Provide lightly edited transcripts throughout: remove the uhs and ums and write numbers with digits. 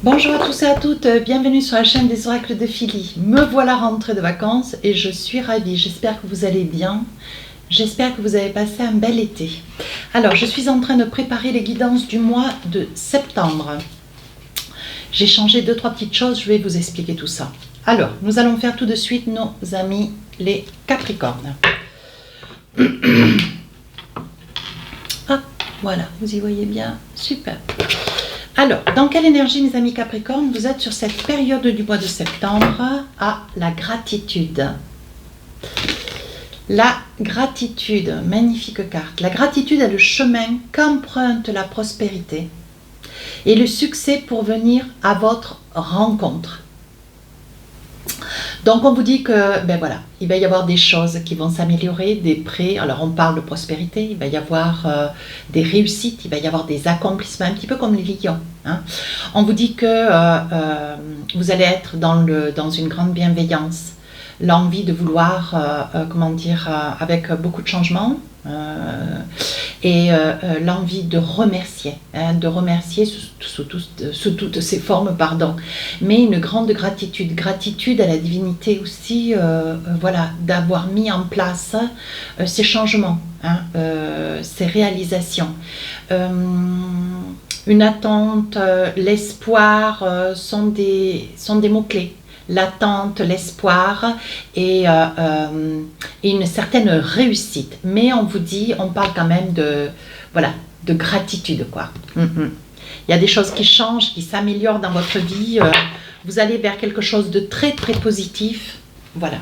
Bonjour à tous et à toutes, bienvenue sur la chaîne des oracles de Philly. Me voilà rentrée de vacances et je suis ravie, j'espère que vous allez bien, j'espère que vous avez passé un bel été. Alors, je suis en train de préparer les guidances du mois de septembre. J'ai changé 2-3 petites choses, je vais vous expliquer tout ça. Alors, nous allons faire tout de suite nos amis les Capricornes. Ah, voilà, vous y voyez bien, super. Alors, dans quelle énergie, mes amis Capricornes, vous êtes sur cette période du mois de septembre? La gratitude. La gratitude, magnifique carte. La gratitude est le chemin qu'emprunte la prospérité et le succès pour venir à votre rencontre. Donc on vous dit que, ben voilà, il va y avoir des choses qui vont s'améliorer, des prêts, alors on parle de prospérité, il va y avoir des réussites, il va y avoir des accomplissements, un petit peu comme les lions. Hein. On vous dit que vous allez être dans une grande bienveillance, l'envie de vouloir, avec beaucoup de changements, et l'envie de remercier sous toutes ses formes, pardon, mais une grande gratitude à la divinité aussi, voilà, d'avoir mis en place ces changements, hein, ces réalisations. Une attente, l'espoir sont des mots-clés. L'attente, l'espoir et une certaine réussite. Mais on vous dit, on parle quand même de gratitude, quoi. Il y a des choses qui changent, qui s'améliorent dans votre vie. Vous allez vers quelque chose de très, très positif. Voilà.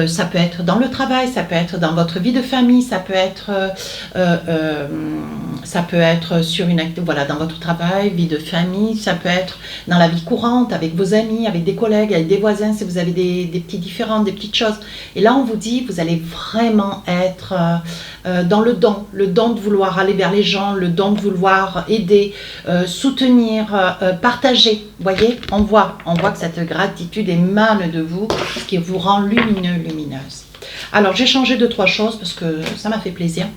Ça peut être dans le travail, ça peut être dans votre vie de famille, ça peut être sur voilà, dans votre travail, vie de famille, ça peut être dans la vie courante, avec vos amis, avec des collègues, avec des voisins, si vous avez des petits différends, des petites choses. Et là, on vous dit, vous allez vraiment être dans le don de vouloir aller vers les gens, le don de vouloir aider, soutenir, partager. Vous voyez, on voit que cette gratitude émane de vous, ce qui vous rend lumineux, lumineuse. Alors, j'ai changé 2-3 choses parce que ça m'a fait plaisir.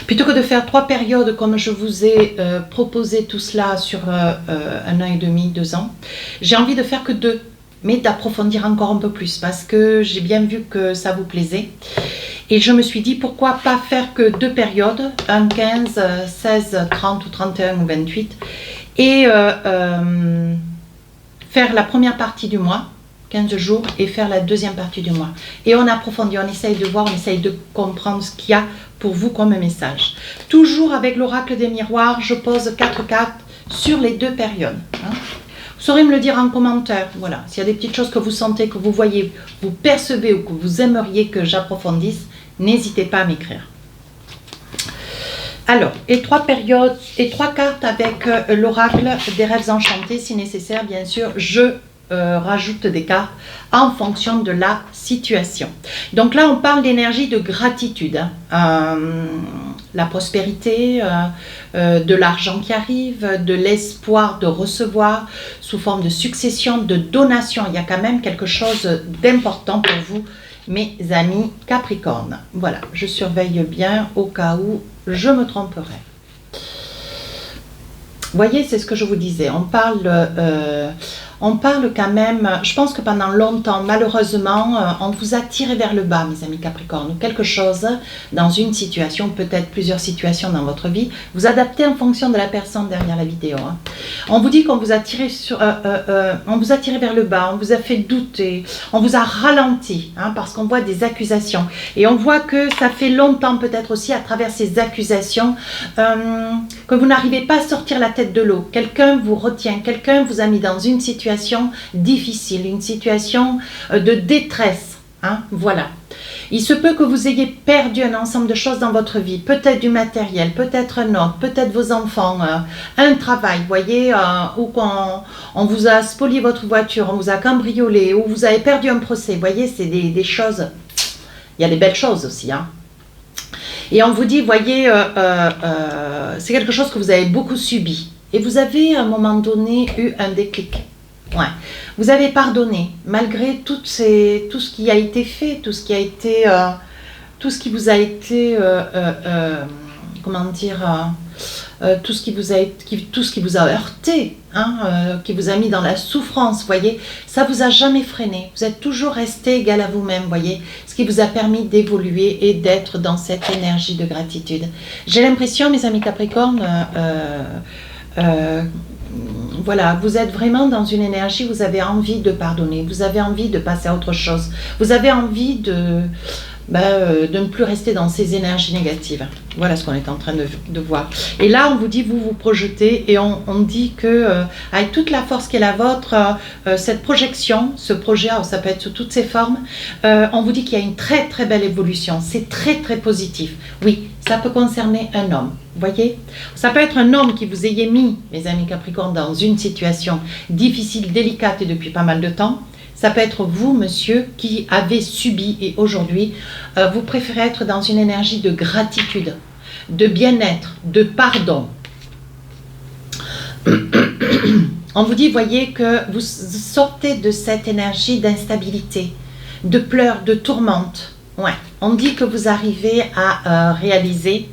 Plutôt que de faire 3 périodes comme je vous ai proposé tout cela sur 1 an et demi, 2 ans, j'ai envie de faire que 2, mais d'approfondir encore un peu plus parce que j'ai bien vu que ça vous plaisait. Et je me suis dit, pourquoi pas faire que 2 périodes, 1, 15, 16, 30 ou 31 ou 28, et faire la première partie du mois, 15 jours, et faire la deuxième partie du mois. Et on approfondit, on essaye de voir, on essaye de comprendre ce qu'il y a pour vous comme message. Toujours avec l'oracle des miroirs, je pose 4 cartes sur les 2 périodes. Hein. Vous saurez me le dire en commentaire, voilà. S'il y a des petites choses que vous sentez, que vous voyez, vous percevez ou que vous aimeriez que j'approfondisse, n'hésitez pas à m'écrire. Alors, et 3 périodes, et 3 cartes avec l'oracle des rêves enchantés, si nécessaire, bien sûr, je rajoute des cartes en fonction de la situation. Donc là, on parle d'énergie de gratitude, hein. La prospérité, de l'argent qui arrive, de l'espoir de recevoir sous forme de succession, de donation. Il y a quand même quelque chose d'important pour vous, mes amis Capricorne. Voilà, je surveille bien au cas où je me tromperais. Vous voyez, c'est ce que je vous disais. On parle quand même, je pense que pendant longtemps, malheureusement, on vous a tiré vers le bas, mes amis Capricorne. Quelque chose dans une situation, peut-être plusieurs situations dans votre vie, vous adaptez en fonction de la personne derrière la vidéo. Hein. On vous dit qu'on vous a tiré on vous a tiré vers le bas, on vous a fait douter, on vous a ralenti, hein, parce qu'on voit des accusations. Et on voit que ça fait longtemps, peut-être aussi, à travers ces accusations, que vous n'arrivez pas à sortir la tête de l'eau. Quelqu'un vous retient, quelqu'un vous a mis dans une situation difficile, une situation de détresse. Hein, voilà. Il se peut que vous ayez perdu un ensemble de choses dans votre vie, peut-être du matériel, peut-être un autre, peut-être vos enfants, un travail, vous voyez, ou on vous a spolié votre voiture, on vous a cambriolé, ou vous avez perdu un procès, vous voyez, c'est des choses, il y a des belles choses aussi, hein. Et on vous dit, voyez, c'est quelque chose que vous avez beaucoup subi. Et vous avez à un moment donné eu un déclic. Ouais. Vous avez pardonné, malgré tout ce qui a été fait, tout ce qui vous a été, comment dire, tout ce qui vous a, tout ce qui vous a heurté, hein, qui vous a mis dans la souffrance, voyez, ça vous a jamais freiné. Vous êtes toujours resté égal à vous-même, voyez, ce qui vous a permis d'évoluer et d'être dans cette énergie de gratitude. J'ai l'impression, mes amis Capricorne, voilà, vous êtes vraiment dans une énergie, vous avez envie de pardonner, vous avez envie de passer à autre chose, vous avez envie de ne plus rester dans ces énergies négatives. Voilà ce qu'on est en train de voir. Et là, on vous dit, vous vous projetez, et on dit que avec toute la force qui est la vôtre, cette projection, ce projet, alors ça peut être sous toutes ses formes, on vous dit qu'il y a une très très belle évolution. C'est très très positif. Oui, ça peut concerner un homme. Voyez, ça peut être un homme qui vous ayez mis, mes amis Capricorne, dans une situation difficile, délicate et depuis pas mal de temps. Ça peut être vous, monsieur, qui avez subi et aujourd'hui, vous préférez être dans une énergie de gratitude, de bien-être, de pardon. On vous dit, voyez, que vous sortez de cette énergie d'instabilité, de pleurs, de tourmente. Ouais. On dit que vous arrivez à réaliser.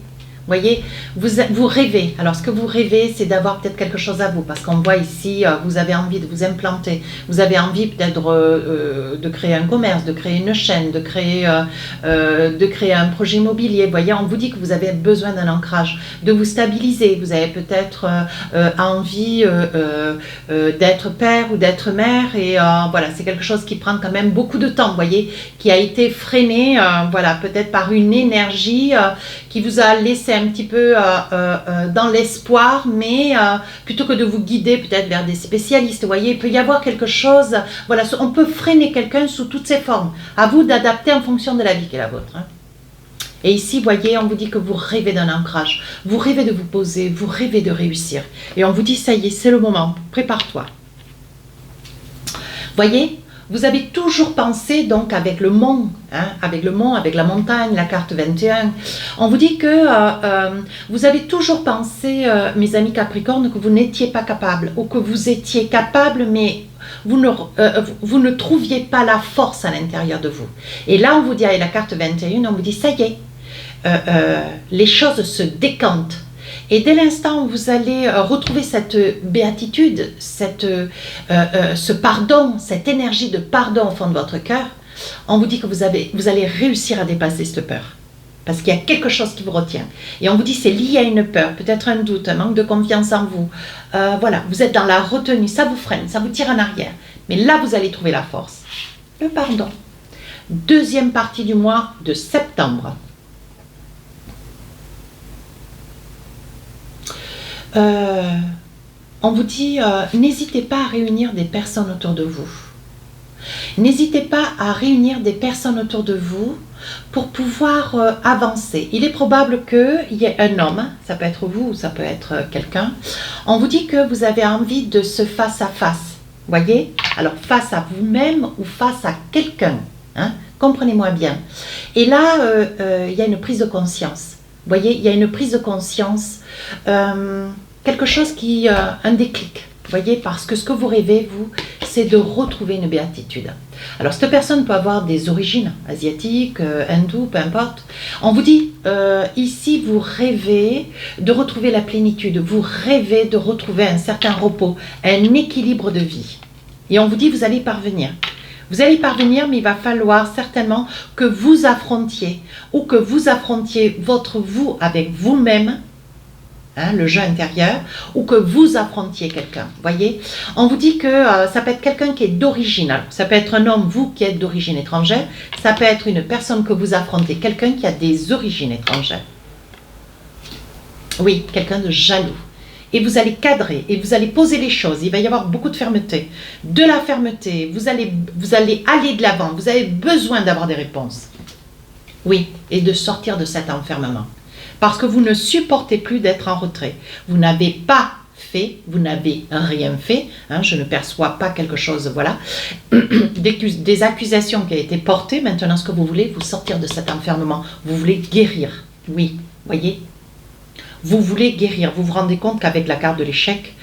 Voyez, vous rêvez. Alors, ce que vous rêvez, c'est d'avoir peut-être quelque chose à vous. Parce qu'on voit ici, vous avez envie de vous implanter. Vous avez envie peut-être de créer un commerce, de créer une chaîne, de créer un projet immobilier. Voyez, on vous dit que vous avez besoin d'un ancrage, de vous stabiliser. Vous avez peut-être envie d'être père ou d'être mère. Et voilà, c'est quelque chose qui prend quand même beaucoup de temps, voyez, qui a été freiné, voilà, peut-être par une énergie qui vous a laissé un petit peu dans l'espoir, mais plutôt que de vous guider peut-être vers des spécialistes, vous voyez, il peut y avoir quelque chose, voilà, on peut freiner quelqu'un sous toutes ses formes. À vous d'adapter en fonction de la vie qui est la vôtre. Hein. Et ici, voyez, on vous dit que vous rêvez d'un ancrage, vous rêvez de vous poser, vous rêvez de réussir. Et on vous dit, ça y est, c'est le moment, prépare-toi. Voyez, vous avez toujours pensé, donc, avec le mont, hein, avec la montagne, la carte 21. On vous dit que vous avez toujours pensé, mes amis Capricorne, que vous n'étiez pas capable, ou que vous étiez capable, mais vous ne trouviez pas la force à l'intérieur de vous. Et là, on vous dit, avec la carte 21, on vous dit, ça y est, les choses se décantent. Et dès l'instant où vous allez retrouver cette béatitude, ce pardon, cette énergie de pardon au fond de votre cœur, on vous dit que vous allez réussir à dépasser cette peur. Parce qu'il y a quelque chose qui vous retient. Et on vous dit c'est lié à une peur, peut-être un doute, un manque de confiance en vous. Voilà, vous êtes dans la retenue, ça vous freine, ça vous tire en arrière. Mais là, vous allez trouver la force. Le pardon. Deuxième partie du mois de septembre. On vous dit, n'hésitez pas à réunir des personnes autour de vous. N'hésitez pas à réunir des personnes autour de vous pour pouvoir avancer. Il est probable qu'il y ait un homme, ça peut être vous ou ça peut être quelqu'un. On vous dit que vous avez envie de ce face à face. Voyez? Alors face à vous-même ou face à quelqu'un. Hein? Comprenez-moi bien. Et là, il y a une prise de conscience. Voyez, il y a une prise de conscience, quelque chose qui, un déclic, voyez, parce que ce que vous rêvez, vous, c'est de retrouver une béatitude. Alors, cette personne peut avoir des origines asiatiques, hindoues, peu importe. On vous dit, ici, vous rêvez de retrouver la plénitude, vous rêvez de retrouver un certain repos, un équilibre de vie. Et on vous dit, vous allez y parvenir. Vous allez y parvenir, mais il va falloir certainement que vous affrontiez ou que vous affrontiez votre vous avec vous-même, hein, le jeu intérieur, ou que vous affrontiez quelqu'un. Voyez, on vous dit que ça peut être quelqu'un qui est d'origine. Ça peut être un homme, vous qui êtes d'origine étrangère. Ça peut être une personne que vous affrontez, quelqu'un qui a des origines étrangères. Oui, quelqu'un de jaloux. Et vous allez cadrer, et vous allez poser les choses. Il va y avoir beaucoup de fermeté. De la fermeté, vous allez aller de l'avant. Vous avez besoin d'avoir des réponses. Oui, et de sortir de cet enfermement. Parce que vous ne supportez plus d'être en retrait. Vous n'avez pas fait, vous n'avez rien fait. Hein, je ne perçois pas quelque chose, voilà. Des accusations qui ont été portées. Maintenant, ce que vous voulez, vous sortir de cet enfermement. Vous voulez guérir. Oui, voyez. Vous voulez guérir, vous vous rendez compte qu'avec la carte de l'échec,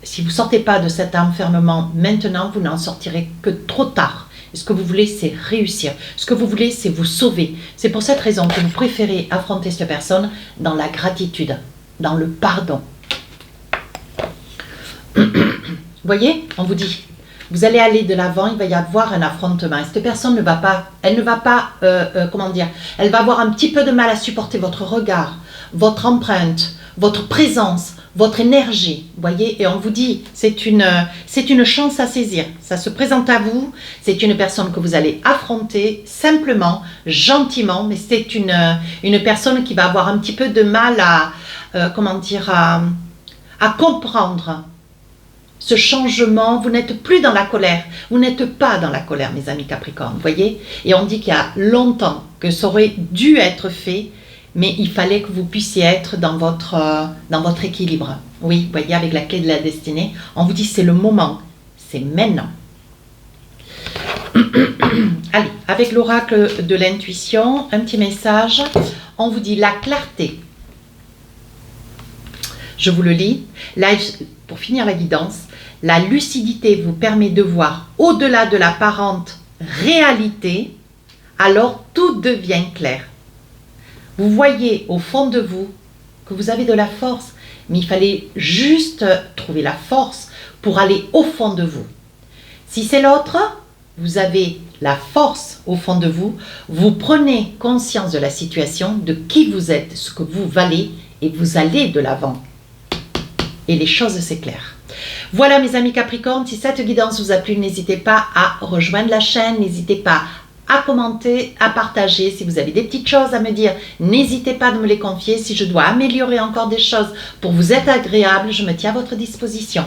si vous ne sortez pas de cet enfermement maintenant, vous n'en sortirez que trop tard. Ce que vous voulez, c'est réussir. Ce que vous voulez, c'est vous sauver. C'est pour cette raison que vous préférez affronter cette personne dans la gratitude, dans le pardon. Vous voyez, on vous dit, vous allez aller de l'avant, il va y avoir un affrontement. Et cette personne ne va pas, comment dire, elle va avoir un petit peu de mal à supporter votre regard, votre empreinte, votre présence, votre énergie, vous voyez, et on vous dit, c'est une chance à saisir, ça se présente à vous, c'est une personne que vous allez affronter simplement, gentiment, mais c'est une personne qui va avoir un petit peu de mal à comprendre ce changement. Vous n'êtes plus dans la colère, vous n'êtes pas dans la colère, mes amis Capricorne, vous voyez, et on dit qu'il y a longtemps que ça aurait dû être fait, mais il fallait que vous puissiez être dans votre équilibre. Oui, vous voyez, avec la clé de la destinée, on vous dit c'est le moment, c'est maintenant. Allez, avec l'oracle de l'intuition, un petit message, on vous dit la clarté. Je vous le lis, là, pour finir la guidance, la lucidité vous permet de voir au-delà de l'apparente réalité, alors tout devient clair. Vous voyez au fond de vous que vous avez de la force, mais il fallait juste trouver la force pour aller au fond de vous. Si c'est l'autre, vous avez la force au fond de vous, vous prenez conscience de la situation, de qui vous êtes, ce que vous valez, et vous allez de l'avant. Et les choses s'éclairent. Voilà mes amis Capricorne, si cette guidance vous a plu, n'hésitez pas à rejoindre la chaîne, n'hésitez pas à commenter, à partager. Si vous avez des petites choses à me dire, n'hésitez pas à me les confier. Si je dois améliorer encore des choses pour vous être agréable, je me tiens à votre disposition.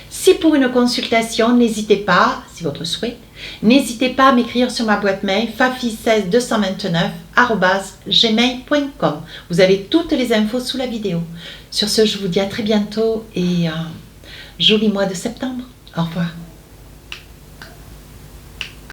Si pour une consultation, n'hésitez pas, si votre souhait, n'hésitez pas à m'écrire sur ma boîte mail fafi16229@gmail.com. Vous avez toutes les infos sous la vidéo. Sur ce, je vous dis à très bientôt et joli mois de septembre. Au revoir.